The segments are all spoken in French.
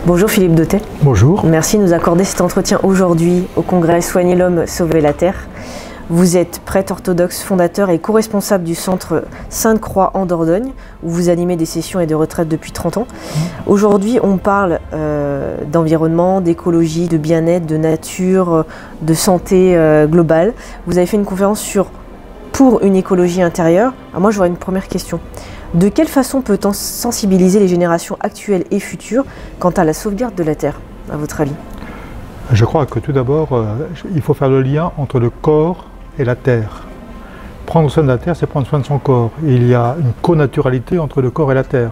Bonjour Philippe Dautet. Bonjour. Merci de nous accorder cet entretien aujourd'hui au congrès Soigner l'homme, sauver la terre. Vous êtes prêtre orthodoxe, fondateur et co-responsable du centre Sainte-Croix en Dordogne, où vous animez des sessions et des retraites depuis 30 ans. Aujourd'hui, on parle d'environnement, d'écologie, de bien-être, de nature, de santé globale. Vous avez fait une conférence pour une écologie intérieure. Alors moi, j'aurais une première question. De quelle façon peut-on sensibiliser les générations actuelles et futures quant à la sauvegarde de la Terre, à votre avis? Je crois que tout d'abord, il faut faire le lien entre le corps et la Terre. Prendre soin de la Terre, c'est prendre soin de son corps. Et il y a une connaturalité entre le corps et la Terre.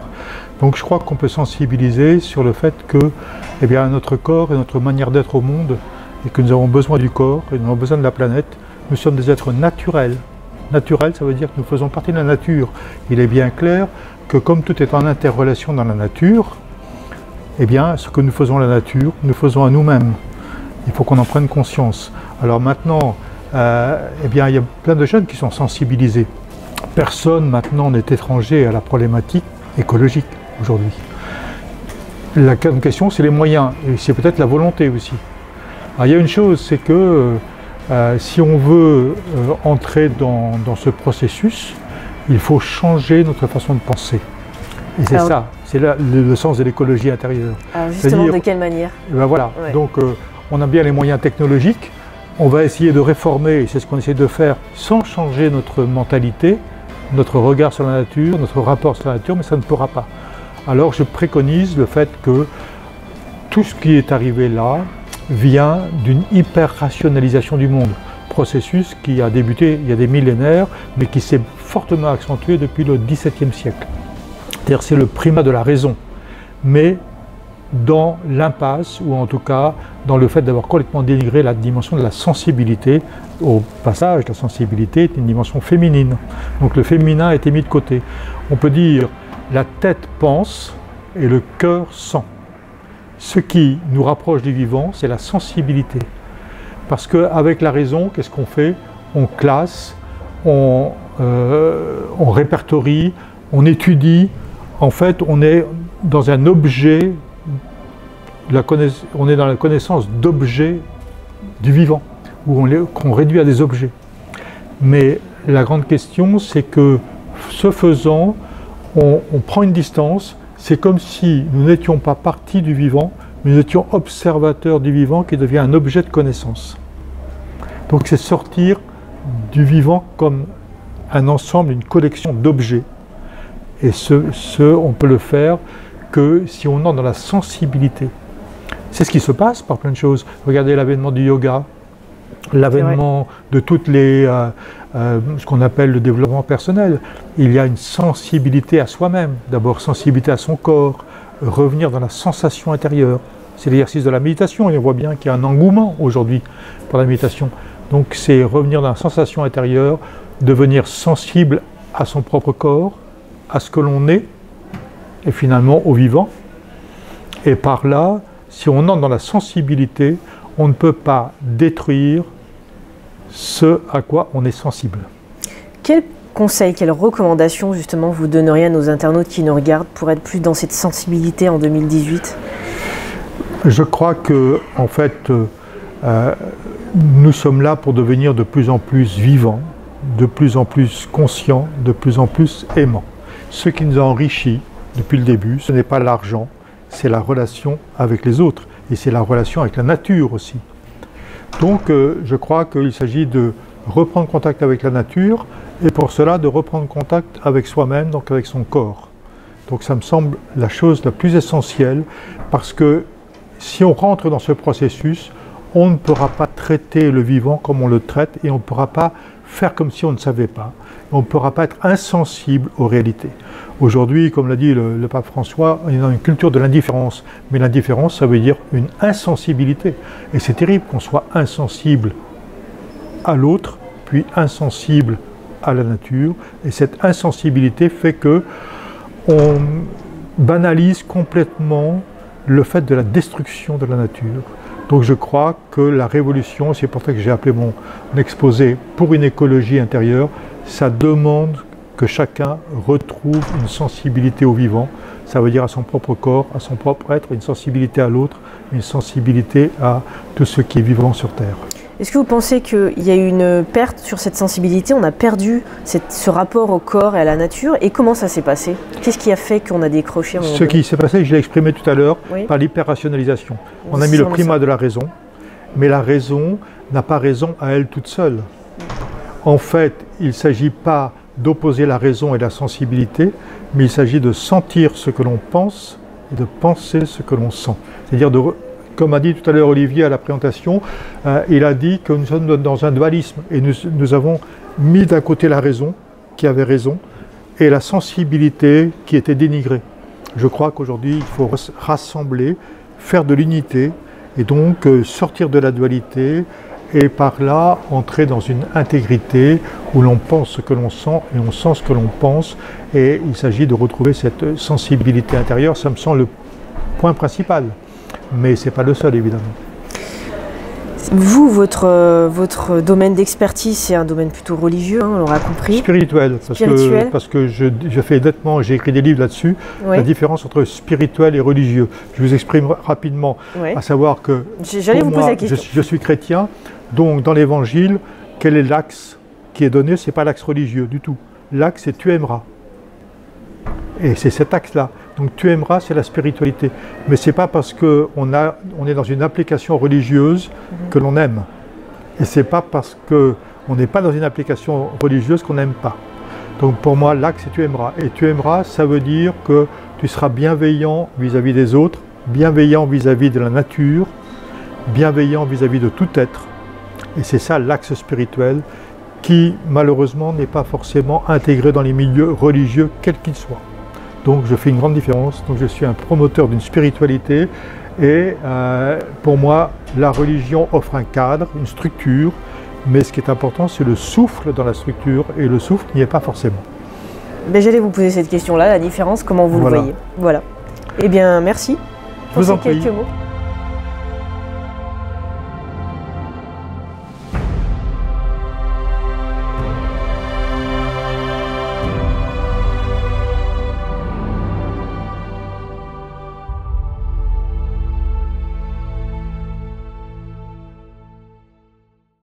Donc je crois qu'on peut sensibiliser sur le fait que notre corps et notre manière d'être au monde, et que nous avons besoin du corps, et nous avons besoin de la planète, nous sommes des êtres naturels. Naturel, ça veut dire que nous faisons partie de la nature. Il est bien clair que comme tout est en interrelation dans la nature, ce que nous faisons à la nature, nous faisons à nous-mêmes. Il faut qu'on en prenne conscience. Alors maintenant, il y a plein de jeunes qui sont sensibilisés. Personne maintenant n'est étranger à la problématique écologique aujourd'hui. La question, c'est les moyens, et c'est peut-être la volonté aussi. Alors, il y a une chose, c'est que si on veut entrer dans ce processus, il faut changer notre façon de penser. Et c'est ça, c'est le sens de l'écologie intérieure. Alors justement, de quelle manière? Voilà, ouais. Donc on a bien les moyens technologiques, on va essayer de réformer, et c'est ce qu'on essaie de faire, sans changer notre mentalité, notre regard sur la nature, notre rapport sur la nature, mais ça ne pourra pas. Alors je préconise le fait que tout ce qui est arrivé là, vient d'une hyper-rationalisation du monde, processus qui a débuté il y a des millénaires, mais qui s'est fortement accentué depuis le XVIIe siècle. C'est-à-dire c'est le primat de la raison, mais dans l'impasse, ou en tout cas dans le fait d'avoir complètement dénigré la dimension de la sensibilité. Au passage, la sensibilité est une dimension féminine, donc le féminin a été mis de côté. On peut dire la tête pense et le cœur sent. Ce qui nous rapproche du vivant, c'est la sensibilité. Parce qu'avec la raison, qu'est-ce qu'on fait? On classe, on répertorie, on étudie. En fait, on est dans un objet, on est dans la connaissance d'objets du vivant, qu'on réduit à des objets. Mais la grande question, c'est que ce faisant, on prend une distance. C'est comme si nous n'étions pas partie du vivant, mais nous étions observateurs du vivant qui devient un objet de connaissance. Donc c'est sortir du vivant comme un ensemble, une collection d'objets. Et on peut le faire que si on entre dans la sensibilité. C'est ce qui se passe par plein de choses. Regardez l'avènement du yoga, l'avènement de toutes les ce qu'on appelle le développement personnel. Il y a une sensibilité à soi-même, d'abord sensibilité à son corps, revenir dans la sensation intérieure. C'est l'exercice de la méditation, et on voit bien qu'il y a un engouement aujourd'hui pour la méditation. Donc c'est revenir dans la sensation intérieure, devenir sensible à son propre corps, à ce que l'on est, et finalement au vivant. Et par là, si on entre dans la sensibilité, on ne peut pas détruire ce à quoi on est sensible. Quel conseil, quelles recommandations justement vous donneriez à nos internautes qui nous regardent pour être plus dans cette sensibilité en 2018? Je crois que, en fait, nous sommes là pour devenir de plus en plus vivants, de plus en plus conscients, de plus en plus aimants. Ce qui nous a enrichis depuis le début, ce n'est pas l'argent, c'est la relation avec les autres, et c'est la relation avec la nature aussi. Donc je crois qu'il s'agit de reprendre contact avec la nature, et pour cela de reprendre contact avec soi-même, donc avec son corps. Donc ça me semble la chose la plus essentielle, parce que si on rentre dans ce processus, on ne pourra pas traiter le vivant comme on le traite, et on ne pourra pas faire comme si on ne savait pas. On ne pourra pas être insensible aux réalités. Aujourd'hui, comme l'a dit le pape François, on est dans une culture de l'indifférence. Mais l'indifférence, ça veut dire une insensibilité. Et c'est terrible qu'on soit insensible à l'autre, puis insensible à la nature. Et cette insensibilité fait que on banalise complètement le fait de la destruction de la nature. Donc je crois que la révolution, c'est pour ça que j'ai appelé mon exposé « Pour une écologie intérieure », ça demande que chacun retrouve une sensibilité au vivant, ça veut dire à son propre corps, à son propre être, une sensibilité à l'autre, une sensibilité à tout ce qui est vivant sur Terre. Est-ce que vous pensez qu'il y a eu une perte sur cette sensibilité? On a perdu ce rapport au corps et à la nature. Et comment ça s'est passé? Qu'est-ce qui a fait qu'on a décroché? Ce qui s'est passé, je l'ai exprimé tout à l'heure, par l'hyper-rationalisation. On a mis le primat de la raison, mais la raison n'a pas raison à elle toute seule. En fait, il ne s'agit pas d'opposer la raison et la sensibilité, mais il s'agit de sentir ce que l'on pense et de penser ce que l'on sent. C'est-à-dire comme a dit tout à l'heure Olivier à la présentation, il a dit que nous sommes dans un dualisme et nous avons mis d'un côté la raison, qui avait raison, et la sensibilité qui était dénigrée. Je crois qu'aujourd'hui, il faut rassembler, faire de l'unité, et donc sortir de la dualité, et par là, entrer dans une intégrité où l'on pense ce que l'on sent, et on sent ce que l'on pense, et il s'agit de retrouver cette sensibilité intérieure. Ça me semble le point principal. Mais ce n'est pas le seul, évidemment. Vous, votre domaine d'expertise, c'est un domaine plutôt religieux, hein, on l'aura compris. Spirituel, parce que je fais nettement, j'ai écrit des livres là-dessus, la différence entre spirituel et religieux. Je vous exprime rapidement, à savoir que j'allais vous poser la question. Je suis chrétien, donc dans l'Évangile, quel est l'axe qui est donné? Ce n'est pas l'axe religieux du tout. L'axe, c'est tu aimeras. Et c'est cet axe-là. Donc tu aimeras, c'est la spiritualité. Mais ce n'est pas parce qu'on est dans une application religieuse que l'on aime. Et ce n'est pas parce qu'on n'est pas dans une application religieuse qu'on n'aime pas. Donc pour moi, l'axe, c'est tu aimeras. Et tu aimeras, ça veut dire que tu seras bienveillant vis-à-vis des autres, bienveillant vis-à-vis de la nature, bienveillant vis-à-vis de tout être. Et c'est ça l'axe spirituel qui, malheureusement, n'est pas forcément intégré dans les milieux religieux, quels qu'ils soient. Donc je fais une grande différence, donc je suis un promoteur d'une spiritualité et pour moi la religion offre un cadre, une structure, mais ce qui est important c'est le souffle dans la structure et le souffle n'y est pas forcément. Ben, j'allais vous poser cette question-là, la différence, comment vous le voyez. Voilà. Eh bien merci pour ces quelques mots.